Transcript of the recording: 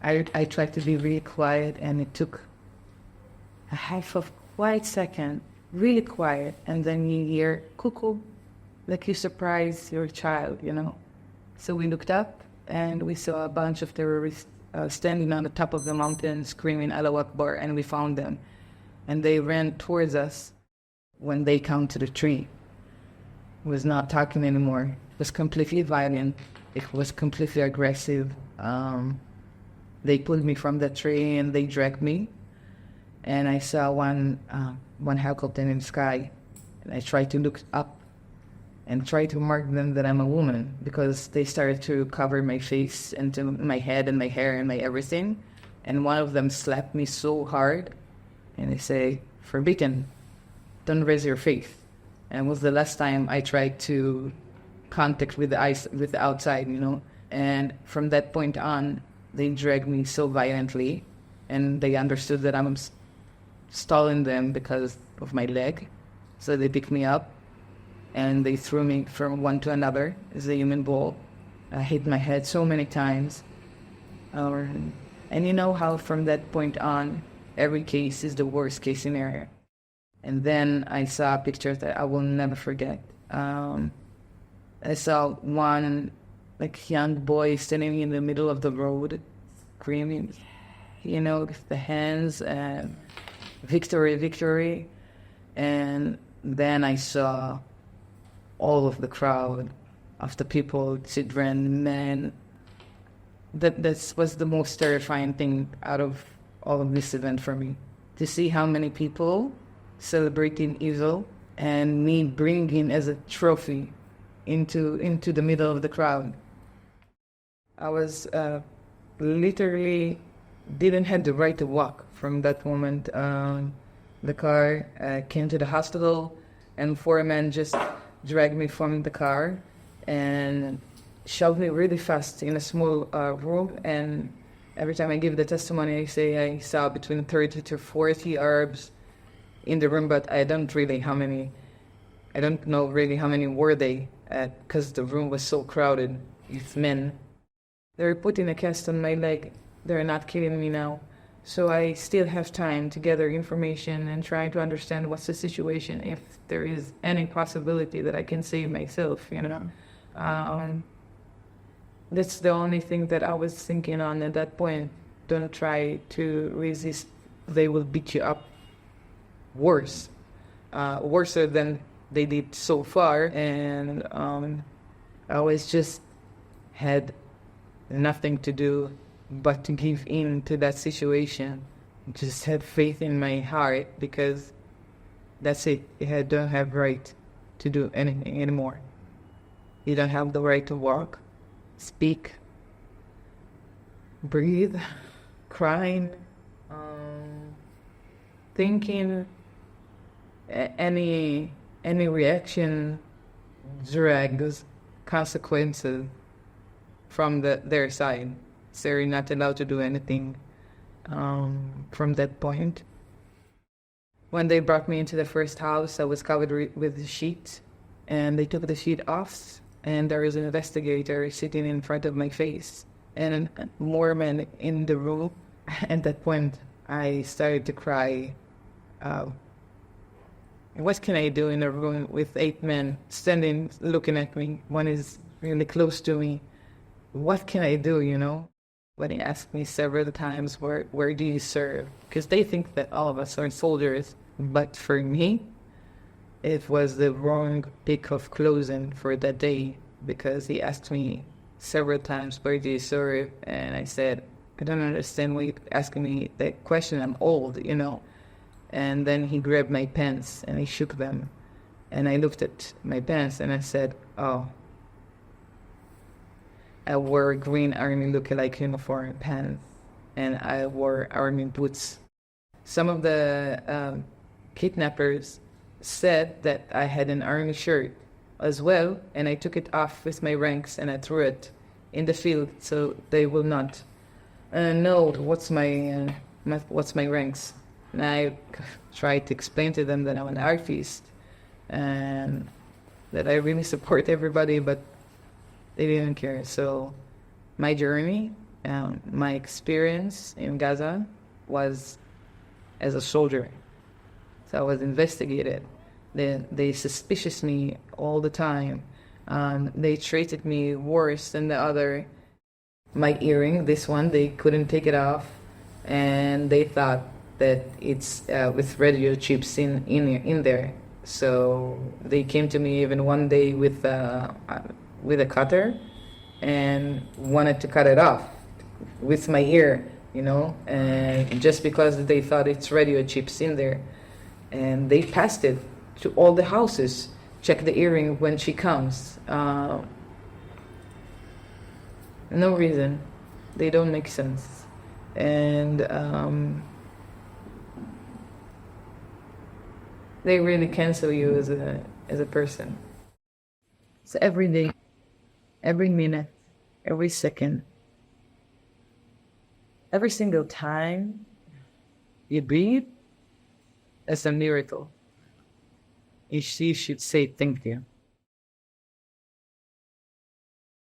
I tried to be really quiet, and it took a half of quiet second, really quiet, and then you hear cuckoo, like you surprise your child. So we looked up, and we saw a bunch of terrorists standing on the top of the mountain screaming Allahu Akbar, and we found them. And they ran towards us. When they come to the tree, it was not talking anymore. It was completely violent. It was completely aggressive. They pulled me from the tree and they dragged me. And I saw one helicopter in the sky. And I tried to look up and try to mark them that I'm a woman, because they started to cover my face and my head and my hair and my everything. And one of them slapped me so hard, and they say, "Forbidden, don't raise your face." And it was the last time I tried to contact with the outside. And from that point on, they dragged me so violently, and they understood that I'm stalling them because of my leg. So they picked me up, and they threw me from one to another as a human ball. I hit my head so many times. And you know how from that point on, every case is the worst case scenario. And then I saw pictures that I will never forget. I saw one young boy standing in the middle of the road, screaming, with the hands, and victory, victory. And then I saw all of the crowd of the people, children, men. That was the most terrifying thing out of all of this event for me. To see how many people celebrating evil, and me bringing as a trophy into the middle of the crowd. I was literally didn't have the right to walk from that moment. The car came to the hospital, and 4 men just dragged me from the car and shoved me really fast in a small room. And every time I give the testimony, I say I saw between 30 to 40 Arabs in the room, but I don't know really how many were they, because the room was so crowded with men. They're putting a cast on my leg. They're not killing me now. So I still have time to gather information and try to understand what's the situation, if there is any possibility that I can save myself. That's the only thing that I was thinking on at that point. Don't try to resist. They will beat you up worse than they did so far. And I always just had nothing to do but to give in to that situation. Just have faith in my heart, because that's it. I don't have right to do anything anymore. You don't have the right to walk, speak, breathe, crying, thinking. Any reaction drags consequences from their side. So you're not allowed to do anything from that point. When they brought me into the first house, I was covered with a sheet, and they took the sheet off, and there was an investigator sitting in front of my face, and more men in the room. At that point, I started to cry. What can I do in a room with 8 men standing, looking at me? One is really close to me. What can I do, When he asked me several times, where do you serve? Because they think that all of us are soldiers. But for me, it was the wrong pick of clothing for that day, because he asked me several times, where do you serve? And I said, I don't understand why you're asking me that question. I'm old, And then he grabbed my pants and he shook them. And I looked at my pants and I said, oh, I wore green army look-alike uniform pants, and I wore army boots. Some of the kidnappers said that I had an army shirt as well, and I took it off with my ranks and I threw it in the field so they will not know what's my ranks. And I tried to explain to them that I'm an artist and that I really support everybody, but they didn't care. So my journey My experience in Gaza was as a soldier. So I was investigated. They suspicious me all the time. They treated me worse than the other. My earring, this one, they couldn't take it off, and they thought that it's with radio chips in there. So they came to me even one day with a cutter and wanted to cut it off with my ear, and just because they thought it's radio chips in there. And they passed it to all the houses. Check the earring when she comes. No reason. They don't make sense. And they really cancel you as a person. So every day, every minute, every second, every single time you breathe, that's a miracle. You should say thank you.